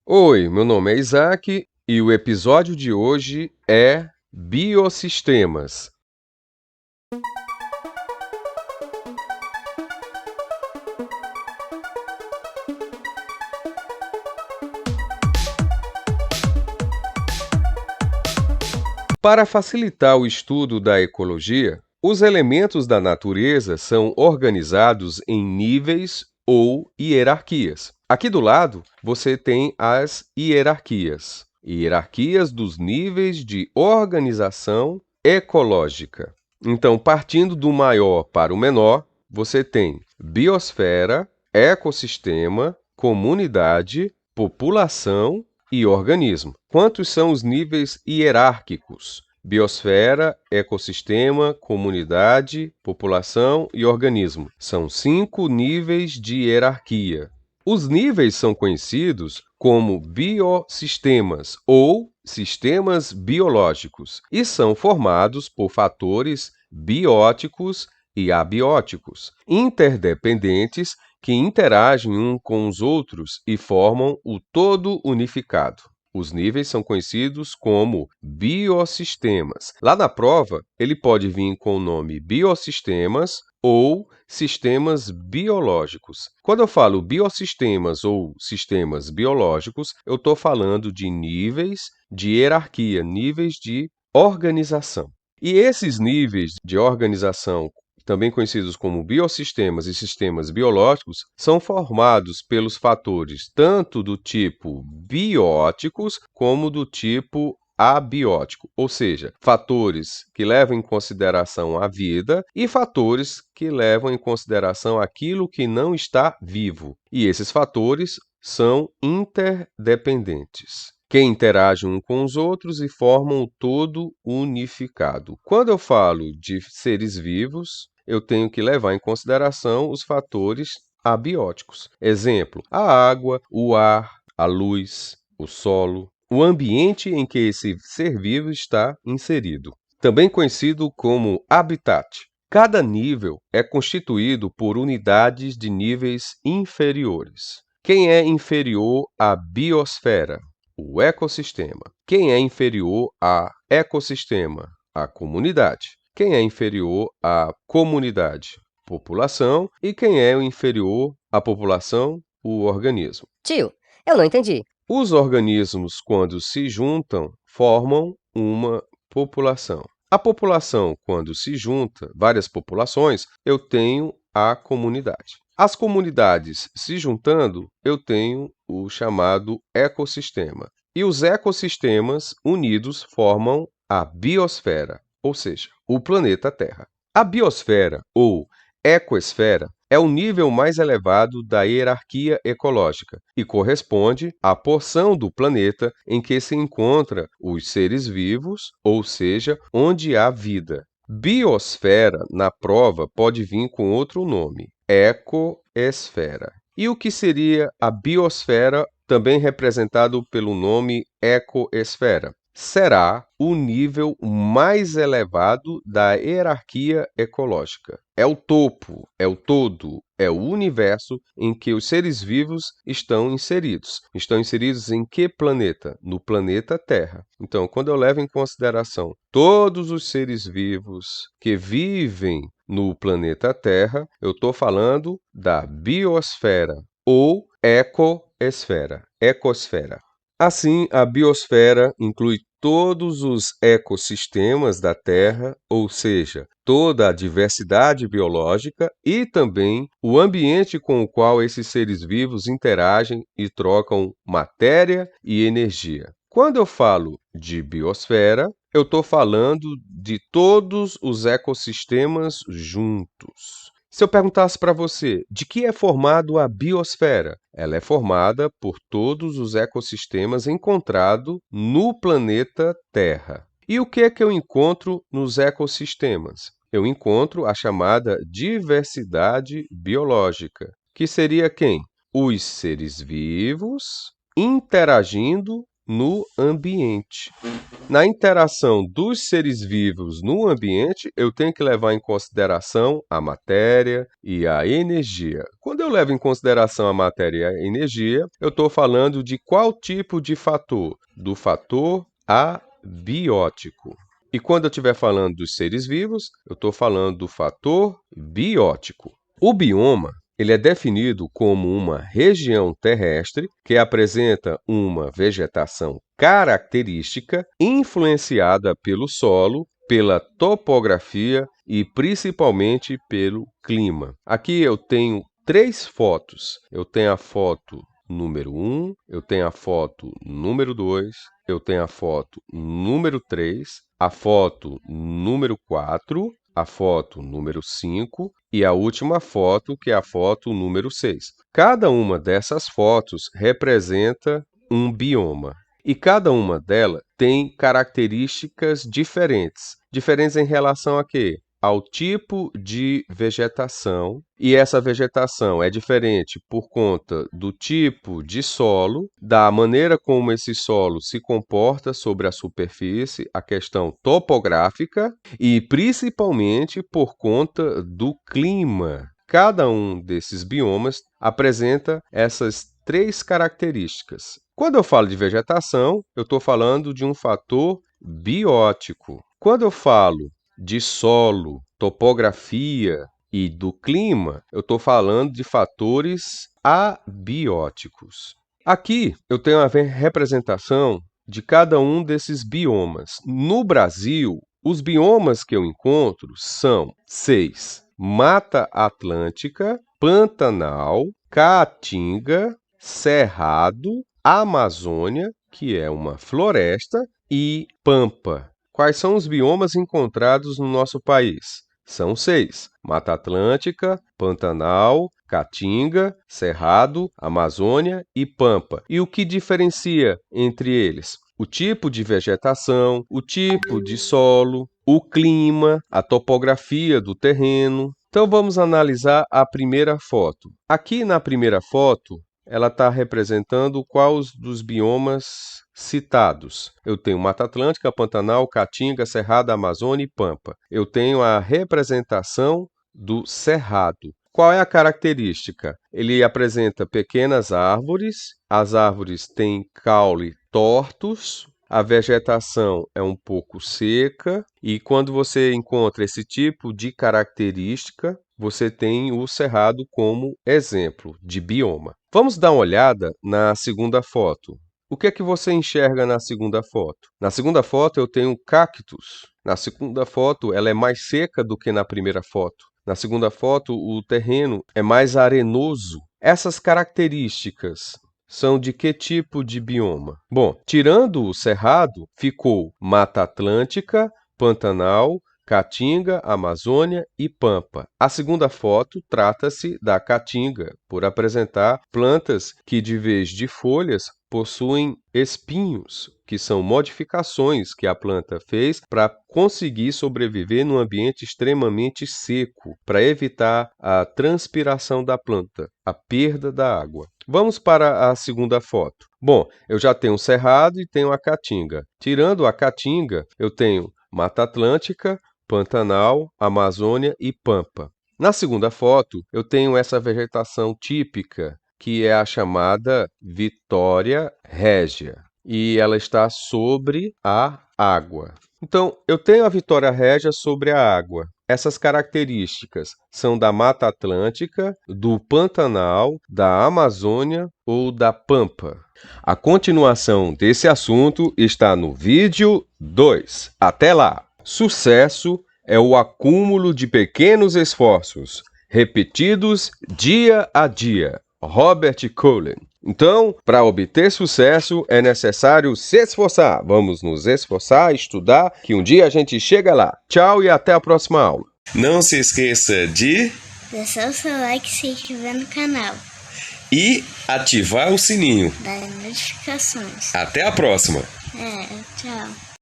Oi, meu nome é Isaac e o episódio de hoje é Biosistemas. Para facilitar o estudo da ecologia, os elementos da natureza são organizados em níveis ou hierarquias. Aqui do lado, você tem as hierarquias. Hierarquias dos níveis de organização ecológica. Então, partindo do maior para o menor, você tem biosfera, ecossistema, comunidade, população e organismo. Quantos são os níveis hierárquicos? Biosfera, ecossistema, comunidade, população e organismo. São 5 níveis de hierarquia. Os níveis são conhecidos como biosistemas ou sistemas biológicos e são formados por fatores bióticos e abióticos, interdependentes que interagem uns com os outros e formam o todo unificado. Os níveis são conhecidos como biosistemas. Lá na prova, ele pode vir com o nome biosistemas ou sistemas biológicos. Quando eu falo biosistemas ou sistemas biológicos, eu estou falando de níveis de hierarquia, níveis de organização. E esses níveis de organização, também conhecidos como biosistemas e sistemas biológicos, são formados pelos fatores tanto do tipo bióticos como do tipo abiótico, ou seja, fatores que levam em consideração a vida e fatores que levam em consideração aquilo que não está vivo. E esses fatores são interdependentes, que interagem uns com os outros e formam o todo unificado. Quando eu falo de seres vivos, eu tenho que levar em consideração os fatores abióticos. Exemplo: a água, o ar, a luz, o solo, o ambiente em que esse ser vivo está inserido, também conhecido como habitat. Cada nível é constituído por unidades de níveis inferiores. Quem é inferior à biosfera? O ecossistema. Quem é inferior a ecossistema? A comunidade. Quem é inferior à comunidade? População. E quem é o inferior à população? O organismo. Tio, eu não entendi. Os organismos, quando se juntam, formam uma população. A população, quando se junta, várias populações, eu tenho a comunidade. As comunidades se juntando, eu tenho o chamado ecossistema. E os ecossistemas unidos formam a biosfera, ou seja, o planeta Terra. A biosfera, ou ecoesfera, é o nível mais elevado da hierarquia ecológica e corresponde à porção do planeta em que se encontram os seres vivos, ou seja, onde há vida. Biosfera, na prova, pode vir com outro nome, ecoesfera. E o que seria a biosfera, também representado pelo nome ecoesfera? Será o nível mais elevado da hierarquia ecológica. É o topo, é o todo, é o universo em que os seres vivos estão inseridos. Estão inseridos em que planeta? No planeta Terra. Então, quando eu levo em consideração todos os seres vivos que vivem no planeta Terra, eu estou falando da biosfera ou ecoesfera. Ecosfera. Assim, a biosfera inclui todos os ecossistemas da Terra, ou seja, toda a diversidade biológica e também o ambiente com o qual esses seres vivos interagem e trocam matéria e energia. Quando eu falo de biosfera, eu estou falando de todos os ecossistemas juntos. Se eu perguntasse para você, de que é formado a biosfera? Ela é formada por todos os ecossistemas encontrados no planeta Terra. E o que é que eu encontro nos ecossistemas? Eu encontro a chamada diversidade biológica, que seria quem? Os seres vivos interagindo no ambiente. Na interação dos seres vivos no ambiente, eu tenho que levar em consideração a matéria e a energia. Quando eu levo em consideração a matéria e a energia, eu estou falando de qual tipo de fator? Do fator abiótico. E quando eu estiver falando dos seres vivos, eu estou falando do fator biótico. O bioma ele é definido como uma região terrestre que apresenta uma vegetação característica influenciada pelo solo, pela topografia e principalmente pelo clima. Aqui eu tenho 3 fotos. Eu tenho a foto número 1, eu tenho a foto número 2, eu tenho a foto número 3, a foto número 4, a foto número 5 e a última foto, que é a foto número 6. Cada uma dessas fotos representa um bioma. E cada uma delas tem características diferentes. Diferentes em relação a quê? Ao tipo de vegetação, e essa vegetação é diferente por conta do tipo de solo, da maneira como esse solo se comporta sobre a superfície, a questão topográfica e principalmente por conta do clima. Cada um desses biomas apresenta essas 3 características. Quando eu falo de vegetação, eu estou falando de um fator biótico. Quando eu falo de solo, topografia e do clima, eu estou falando de fatores abióticos. Aqui eu tenho a representação de cada um desses biomas. No Brasil, os biomas que eu encontro são 6: Mata Atlântica, Pantanal, Caatinga, Cerrado, Amazônia, que é uma floresta, e Pampa. Quais são os biomas encontrados no nosso país? São 6: Mata Atlântica, Pantanal, Caatinga, Cerrado, Amazônia e Pampa. E o que diferencia entre eles? O tipo de vegetação, o tipo de solo, o clima, a topografia do terreno. Então vamos analisar a primeira foto. Aqui na primeira foto, ela está representando quais dos biomas citados. Eu tenho Mata Atlântica, Pantanal, Caatinga, Cerrado, Amazônia e Pampa. Eu tenho a representação do Cerrado. Qual é a característica? Ele apresenta pequenas árvores, as árvores têm caule tortos, a vegetação é um pouco seca e quando você encontra esse tipo de característica, você tem o cerrado como exemplo de bioma. Vamos dar uma olhada na segunda foto. O que é que você enxerga na segunda foto? Na segunda foto eu tenho cactos. Na segunda foto ela é mais seca do que na primeira foto. Na segunda foto o terreno é mais arenoso. Essas características são de que tipo de bioma? Bom, tirando o cerrado, ficou Mata Atlântica, Pantanal, Caatinga, Amazônia e Pampa. A segunda foto trata-se da Caatinga, por apresentar plantas que, de vez de folhas, possuem espinhos, que são modificações que a planta fez para conseguir sobreviver num ambiente extremamente seco, para evitar a transpiração da planta, a perda da água. Vamos para a segunda foto. Bom, eu já tenho o cerrado e tenho a Caatinga. Tirando a Caatinga, eu tenho Mata Atlântica, Pantanal, Amazônia e Pampa. Na segunda foto, eu tenho essa vegetação típica, que é a chamada Vitória Régia, e ela está sobre a água. Então, eu tenho a Vitória Régia sobre a água. Essas características são da Mata Atlântica, do Pantanal, da Amazônia ou da Pampa. A continuação desse assunto está no vídeo 2. Até lá! Sucesso é o acúmulo de pequenos esforços, repetidos dia a dia. Robert Cullen. Então, para obter sucesso, é necessário se esforçar. Vamos nos esforçar, estudar, que um dia a gente chega lá. Tchau e até a próxima aula. Não se esqueça de deixar o seu like se inscrever no canal e ativar o sininho das notificações. Até a próxima. Tchau.